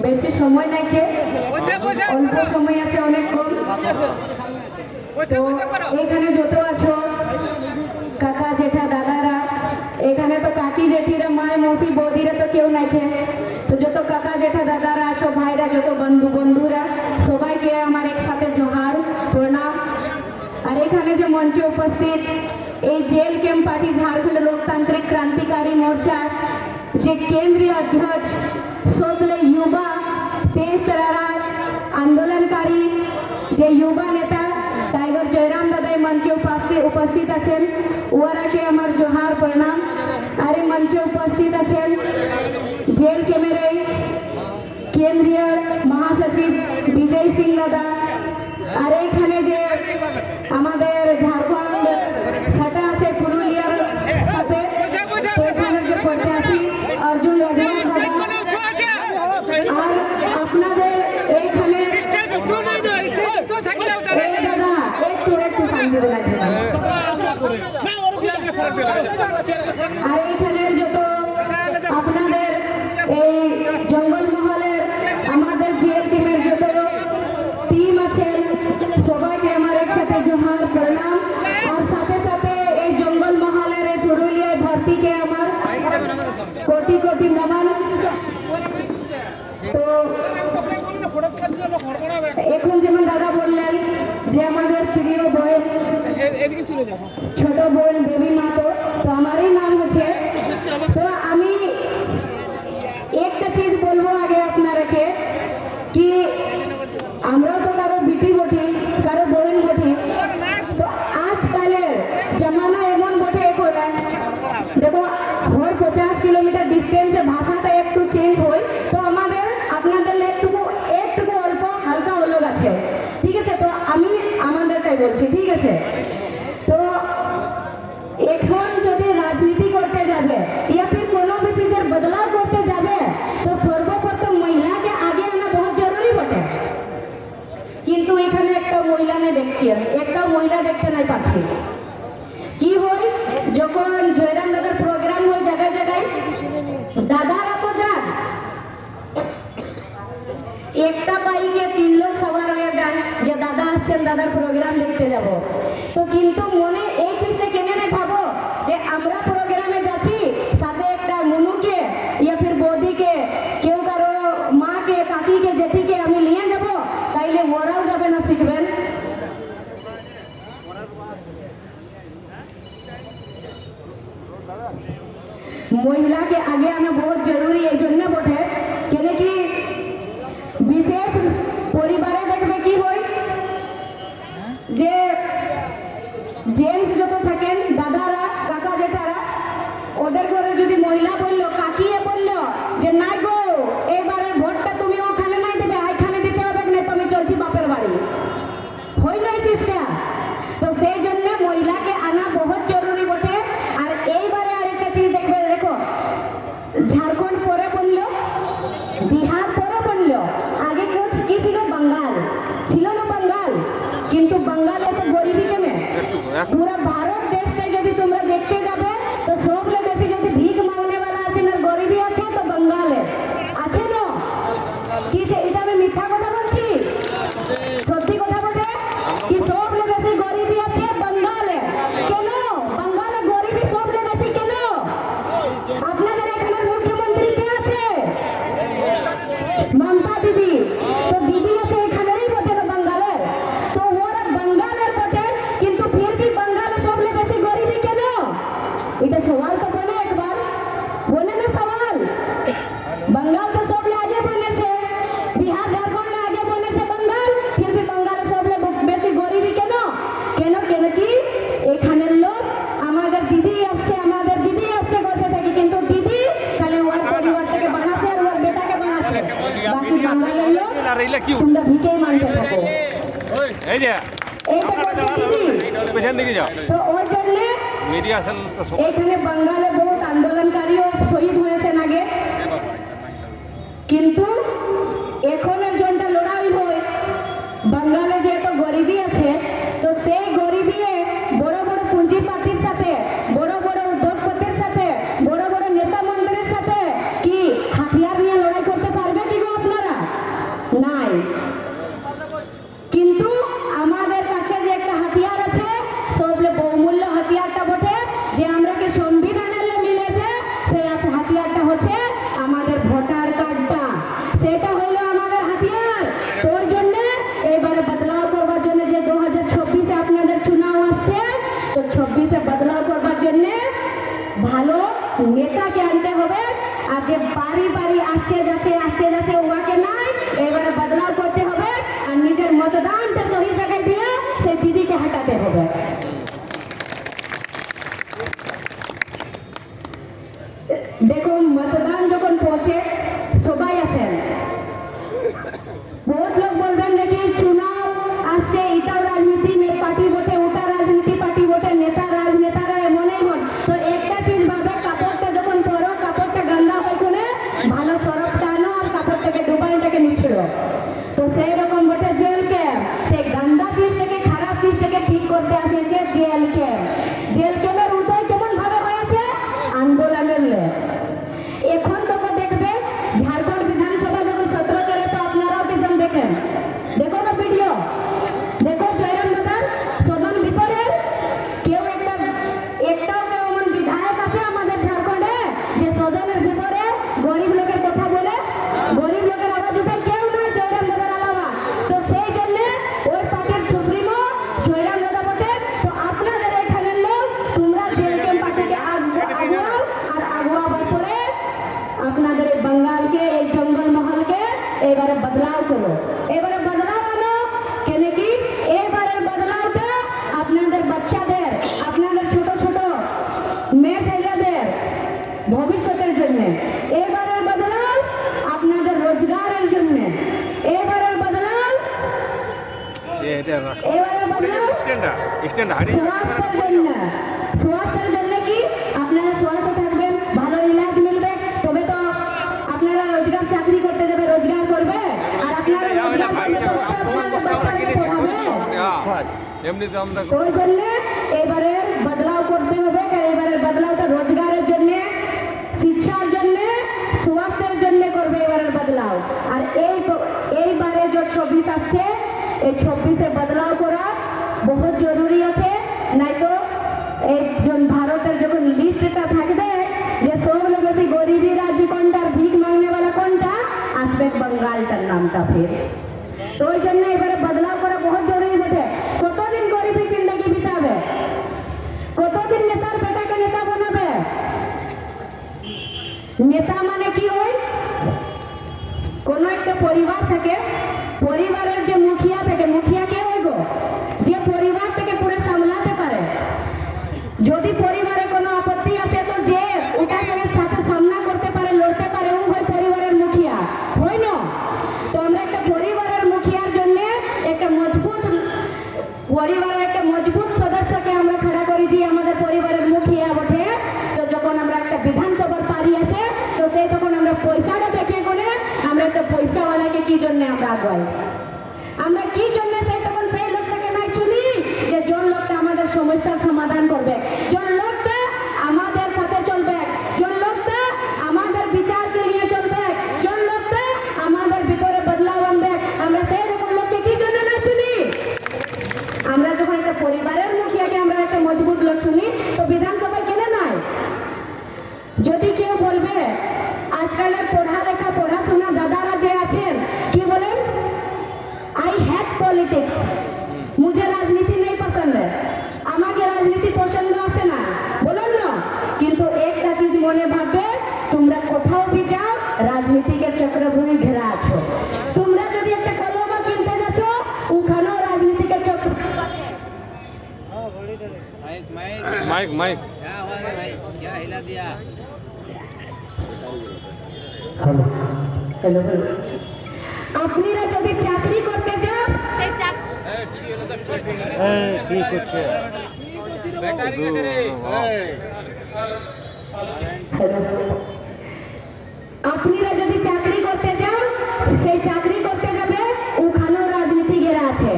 বেশি সময় নাই, অল্প সময় আছে, অনেক কম। তো এখানে যত আছো কাকা জেঠা দাদারা, এখানে তো কাকি জেঠিরা মায় মৌসি বৌদিরা তো কেউ নাই খে। তো যত কাকা জেঠা দাদারা আছো, ভাইরা, যত বন্ধুরা, সবাইকে আমার একসাথে জোহার, প্রণাম। আর এখানে যে মঞ্চে উপস্থিত এই জেল ক্যাম্প পার্টি ঝাড়খণ্ড लोकतांत्रिक क्रांतिकारी मोर्चा जे केंद्रीय अध्यक्ष सबले युवा तेज तरार आंदोलनकारी जे युवा नेता टाइगर जयराम दादा मंचे उपस्थित आছেন, ওরাকে আমার জোহার প্রণাম। আর এই মঞ্চে উপস্থিত আছেন জেল ক্যাম্পের কেন্দ্রীয় মহাসচিব বিজয় সিং দাদা। আর এইখানে যে আমাদের ঝাড়খণ্ড সাথে আছে পুরুলিয়ার সাথে, তো এখানে যে প্রত্যাশী অর্জুন রাজমান দাদা। আর আপনাদের এইখানে দাদা একটু শান্তি লাগবে। আর এইখানের যত আপনাদের এই জঙ্গলমহলের আমাদের জেল টিমের যত টিম আছেন, সবাইকে আমার একসাথে জোহার প্রণাম। আর সাথে সাথে এই জঙ্গলমহলের এই পুরুলিয়ার ধরতিকে আমার কোটি কোটি নমন। তো এখন যেমন দাদা বললেন যে আমাদের প্রিয় বোন, ছোট বোন বেবি মাতো, তো আমারই নাম হচ্ছে। তো আমি একটা চিজ বলবো আগে আপনারাকে, কি আমরাও তো কারো বিটি বটি, কারো বোন বটি। তো আজকালের জমানা এমন বটে, এখন দেখো হর 50 কিলোমিটার ডিস্টেন্সে ভাষাটা একটু চেঞ্জ হয়, তো আমাদের আপনাদের একটুকু অল্প হালকা অলগ আছে, ঠিক আছে? তো আমি আমাদেরটাই বলছি, ঠিক আছে? তো এখন যদি রাজনীতি করতে যাবে या फिर কোনো भी चीजेर बदलाव করতে যাবে, তো সর্বপ্রথম মহিলাকে আগে আনা বহুত জরুরি বটে। কিন্তু এখানে একটা মহিলা নেই দেখছি, আমি একটা মহিলা দেখতে নাই পাচ্ছি। কি হয় যখন জয়রাম দাদার প্রোগ্রাম হয় জায়গায় জায়গায়, দাদারা তো যান, একটা বাইকে 3 লোক সবার হয়ে যান যে দাদা আসছেন, দাদার প্রোগ্রাম দেখতে যাব। তো কিন্তু মনে এই চিজটা কেনে নাই ভাবো যে আমরা প্রোগ্রামে যাচ্ছি, সাথে একটা মনুকে या फिर বৌদিকে, কেউ কারো মাকে, কাকিকে, জেঠিকে আমি নিয়ে যাব, তাইলে ওরাও যাবে না, শিখবেন। মহিলাকে আগে আনা বহুত জরুরি এই জন্য বটে, কেন কি বিশেষ পরিবারে দেখবে কি হয় যে জেন্টস যত থাকেন, দাদারা, কাকা জেঠারা, ওদের ঘরে যদি মহিলা বললো, কাকিয়ে বললো যে নাই গো এবারের ভোটটা তুমি ওখানে নাই দেবে, এইখানে দিতে হবে না, তুমি চলছি বাপের বাড়ি, হয় নাই চেষ্টা। তো সেই জন্য মহিলাকে আনা বহুত জরুরি বটে। আর এইবারে আরেকটা চিজ দেখবে, দেখো ঝাড়খণ্ড পরে বললো, বিহার পরে বললো, আগে কি ছিল? বাঙ্গাল ছিল না, বাঙ্গাল। কিন্তু বাঙ্গালে তো গরিবী কেমন, পুরো ভারত দেশটাই যদি তোমরা দেখতে যাবে, তো সবলে বেশি যদি ভিক মাংনে वाला আছে না গরিবী আছে, তো বাঙ্গালে আছে না। কি যে এটা আমি মিথ্যা কথা বলছি? সত্যি কথা বটে কি সবলে বেশি গরিবী আছে বাঙ্গালে। কেন বাঙ্গালে গরিবী সবলে বেশি কেন? আপনাদের এখানে মুখ্যমন্ত্রী কে আছে? মমতা দিদি। তো দিদি আছে এখানেরই বটে না বাঙ্গালে, তো ওরা বাঙ্গালের বটে, কিন্তু ফির भी বাঙ্গালে সবলে বেশি গরিবী কেন? এটা সওয়াল তো বনে, একবার বনে না সওয়াল। বাঙ্গাল তো সবলে আগে বনেছে, বিহার ঝাড়খণ্ড আগে বনেছে বাঙ্গাল, ফির भी বাঙ্গালে সবলে বেশি গরিবী কেন? কেন কি এখানের লোক আমাদের দিদি আসছে কোথা থেকে, কিন্তু দিদি খালি ওর পরিবার থেকে বানাচ্ছে আর ওর বেটাকে বানাচ্ছে, বাকি বাঙ্গালের লোক তোমরা ভিকেই মানতে থাকো। এইটা করছে দিদি। তো ওই জন্য এখানে বাঙ্গালে বহুত আন্দোলনকারীও শহীদ হয়েছেন আগে, কিন্তু এখনের জনটা লড়াই হয় হবে, আর যে বাড়ি বাড়ি আসছে যাচ্ছে উহাকে নাই, এবারে বদলাও করতে হবে আর নিজের মতদানটা সহি জায়গায় দিয়ে সেই দিদিকে হাঁটাতে হবে। দেখুন, मतदान যখন পৌঁছে সবাই আসেন। বহুত লোক বলবেন যে কি চুনাও আসছে, এটাও রাজনীতি, পার্টি ভোটে ওটা রাজনীতি, পার্টি ভোটে নেতা রাজনেতারা এমনই হন। তো একটা চিজ ভাবে, কাপড়টা যখন পরো, কাপড়টা গন্ধা হয় কোনে, ভালো সরফটা আনো আর কাপড়টাকে ডুবাইটাকে নিছড়ো। তো সেই রকম বটে জেল ক্যাম্প, সেই গন্ধা চিজটাকে, খারাপ চিজটাকে ঠিক করতে আসেছে জেল ক্যাম্প। জেল ক্যাম্পের উদয় কেমন ভাবে হয়েছে? আন্দোলনের লে। এখন তোকে দেখবে ঝাড়খণ্ড বিধানসভা যখন 17 চলে, তো আপনারাও কিছু দেখেন, দেখো না ভিডিও, দেখো জয়রাম দাদা সদন ভিতরে কেউ একটাও কেউ এমন বিধায়ক আছে আমাদের ঝাড়খণ্ডে যে সদনের ভিতরে গরিব লোকের কথা বলে, গরিব লোকের আওয়াজ উঠায়? কেউ নয়, জয়রাম দাদার আলাদা। তো সেই জন্য ওই পার্টির সুপ্রিমো জয়রাম দাদা বটে। তো আপনাদের এখানের লোক, তোমরা জেল ক্যাম্প পার্টিকে আগুয়াও, আর আগুয়াবার পরে আপনাদের এই বাঙ্গালকে, এই জঙ্গল মহলকে এবারে বদলাও করো, এবারে বদলাও আনো। কেন কি এবারের বদলাওটা আপনাদের বাচ্চাদের, আপনাদের ছোট ছোট মেয়ে ছেলেদের ভবিষ্যতের জন্য, এবারের বদলাও আপনাদের রোজগারের জন্য, এবারের বদলাও, এবারের বদলাও স্বাস্থ্যের জন্য। স্বাস্থ্যের জন্য কি আপনারা স্বাস্থ্য থাকবেন, ভালো ইলাজ মিলবে, তবে তো আপনারা রোজগার চাকরি করতে যাবে, রোজগার করবে, আর আপনারা রোজগার করবে তো আপনাদের বাচ্চাকে পড়াবে। ওই জন্য এবারে বদলাও করতে হবে। এবারের বদলাওটা রোজগারের জন্য, শিক্ষার জন্য, স্বাস্থ্যের জন্য করবে এবারের বদলাও। আর এইবারে যে 26 আসছে, এই 26-এ বদলাও করা বহুত জরুরি আছে। নাই তো এই ভারতের যখন লিস্টটা থাকবে যে সবলে বেশি গরিবী রাজ্য কোনটা, ভিক মাংনে वाला কোনটা, আসবে বঙ্গালটার নামটা ফির। তো ওই জন্য এবারে বদলাও করা বহুত জরুরি বটে। কতদিন গরিবী জিন্দগি বিতাবে, কতদিন নেতার বেটাকে নেতা বানাবে? নেতা মানে কি হয়? কোন একটা পরিবার থাকে, পরিবারের যে মুখিয়া থাকে, মুখিয়া কে হয় গো? যে পরিবারটাকে পুরো সামলাতে পারে। যদি পরিবারে কোনো আপত্তি আসে তো যে ওটাকে সাথে সামনা করতে পারে, লড়তে পারে, ও হয় পরিবারের মুখিয়া, হয় না? তো আমরা একটা পরিবারের মুখিয়ার জন্য একটা মজবুত পরিবারের একটা মজবুত সদস্যকে আমরা খাড়া করেছি আমাদের পরিবারের মুখিয়া বটে। তো যখন আমরা একটা বিধানসভার পারি আসে, তো সেই তখন আমরা পয়সাটা দেখে করে আমরা একটা পয়সাওয়ালাকে কি জন্য আমরা আগাই, আমরা কি জন্য সেই তখন সেই লোকটাকে নাই চুনি যে জন লোকটা আমাদের সমস্যার সমাধান করবে, জন লোকটা আমাদের সাথে চলবে, জন লোকটা আমাদের বিচারকে নিয়ে চলবে, জন লোকটা আমাদের ভিতরে বদলাও আনবে। আমরা সেই রকম লোককে কি জন্য না চুনি? আমরা যখন একটা পরিবারের মুখিয়াকে আমরা একটা মজবুত লোক চুনি, তো বিধানসভায় কেনে নাই? যদি কেউ বলবে আজকালের পড়ালেখা পড়াশোনা দাদারা যে আছেন, কি বলেন? आई हैट पॉलिटिक्स, मुझे राजनीति नहीं पसंद है, আমাকে রাজনীতি পছন্দ আসে না, বলেন না? কিন্তু একটা চিজ মনে ভাববে, তোমরা কোথাও भी যাও রাজনীতিকে চক্রভূমি ঘেরা আছো। তোমরা যদি একটা কলমা কিনতে যাচ্ছ, ওখানেও রাজনীতিকে চক্র আছে। माइक माइक क्या हुआ रे भाई, क्या हिला दिया? हेलो हेलो, আপনারা যদি চাকরি করতে যান, সেই কি করছে আপনারা যদি চাকরি করতে যান, সেই চাকরি করতে যাবে, ওখানেও রাজনীতি ঘেরা আছে।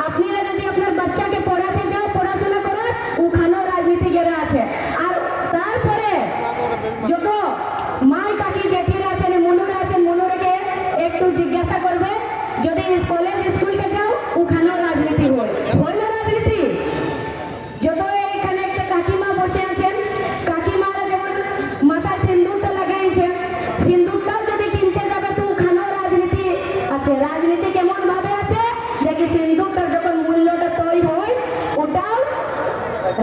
আপনারা যদি আপনার বাচ্চাকে পড়াতে যাও, পড়াশোনা করার, ওখানেও রাজনীতি ঘেরা আছে। আর তারপরে যত মাই কাকি জেঠিরা আছেন, মনুরা আছেন, মনুরাকে একটু জিজ্ঞাসা করবে, যদি কলেজ স্কুলকে যাও, ওখানেও রাজনীতি হয়, হয় না রাজনীতি? যত এখানে একটা কাকিমা বসে আছেন, কাকিমারা যেমন মাথায় সিন্দুরটা লাগাইছে, সিন্দুরটাও যদি কিনতে যাবে, তো ওখানেও রাজনীতি আছে। রাজনীতি কেমন ভাবে আছে, যে কি সিন্দুরটার যখন মূল্যটা তৈরি হয়, ওটাও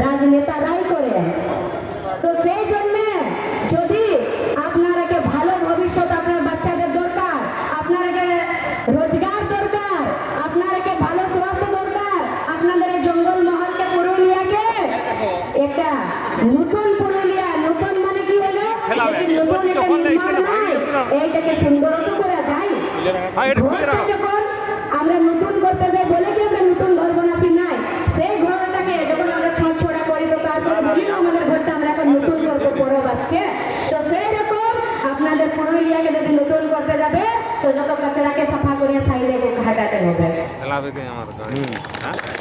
রাজনেতারাই করে। তো সেই জন্য যদি আপনার ওনারকে ভালো স্বাস্থ্য দরকার আপনাদের এই জঙ্গল মহলকে পুরুলিয়াকে একটা নতুন পুরুলিয়া, নতুন মানে কি হলো এই নতুন একটা নির্মাণ নাই, এইটাকে সুন্দর তো করা যায়। ঘরটা যখন আমরা নতুন করতে যাই বলে কি আমরা নতুন ঘর বানাচ্ছি নাই, সেই ঘরটাকে যখন আমরা ছড়া করি তো তারপরে বলি না আমাদের ঘরটা আমরা এখন নতুন করবো পরব আসছে, তো সেই রকম আপনাদের পুরুলিয়াকে যদি নতুন করতে যাবে তো যত কাচড়াকে সাফা করে সাইডে হাঁটাতে হবে।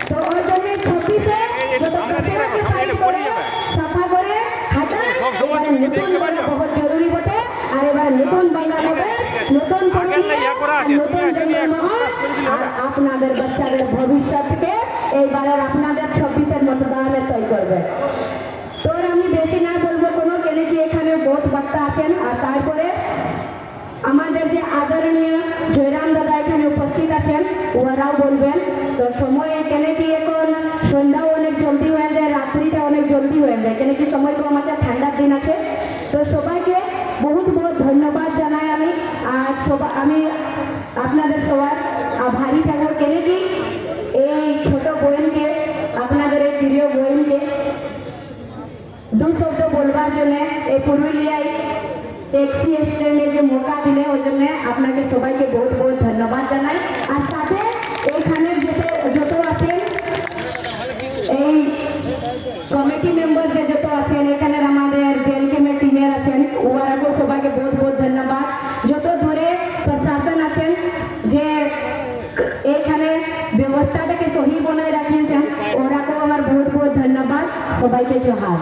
তো ওই জন্য 26-এ যত কাচড়াকে সাইড করে সাফা করে হাঁটা এবারে নতুন করা বহুত জরুরি বটে। আর এবারে নতুন বাংলা হবে, নতুন পুরুলিয়া আর নতুন জঙ্গলমহল আর আপনাদের বাচ্চাদের ভবিষ্যৎকে এইবারের আপনাদের 26-এর মতদানে তৈরি করবে। তো আমি বেশি না বলবো কোনো, কেন কি এখানে বহুত বক্তা আছেন আর তারপরে আমাদের যে আদরণীয় জয়রাম দাদা এখানে উপস্থিত আছেন ওরাও বলবেন। তো সময় কেন কি এখন সন্ধ্যাও অনেক জলদি হয়ে যায়, রাত্রিটা অনেক জলদি হয়ে যায়, কেন কি সময় কম আছে, ঠান্ডার দিন আছে। তো সবাইকে বহুত বহুত ধন্যবাদ জানাই আমি। আর আমি আপনাদের সবার আভারী থাকবো, কেন কি এই ছোট বোনকে আপনাদের এই প্রিয় বোনকে দু শব্দ বলবার জন্য এই পুরুলিয়ায় ট্যাক্সি স্ট্যান্ডে যে মৌকা দিলে ওই জন্য আপনাকে সবাইকে বহুত বহুত ধন্যবাদ জানাই। আর সাথে এইখানের যত আছেন এই কমিটি মেম্বার যে যত আছেন, এখানের আমাদের জেল কেমের টিমের আছেন ওরাকেও সবাইকে বহুত বহুত ধন্যবাদ। যত দূরে প্রশাসন আছেন যে এইখানে ব্যবস্থাটাকে সহি বনায় রাখিয়েছেন ওরাকেও আমার বহুত বহুত ধন্যবাদ। সবাইকে জোহার।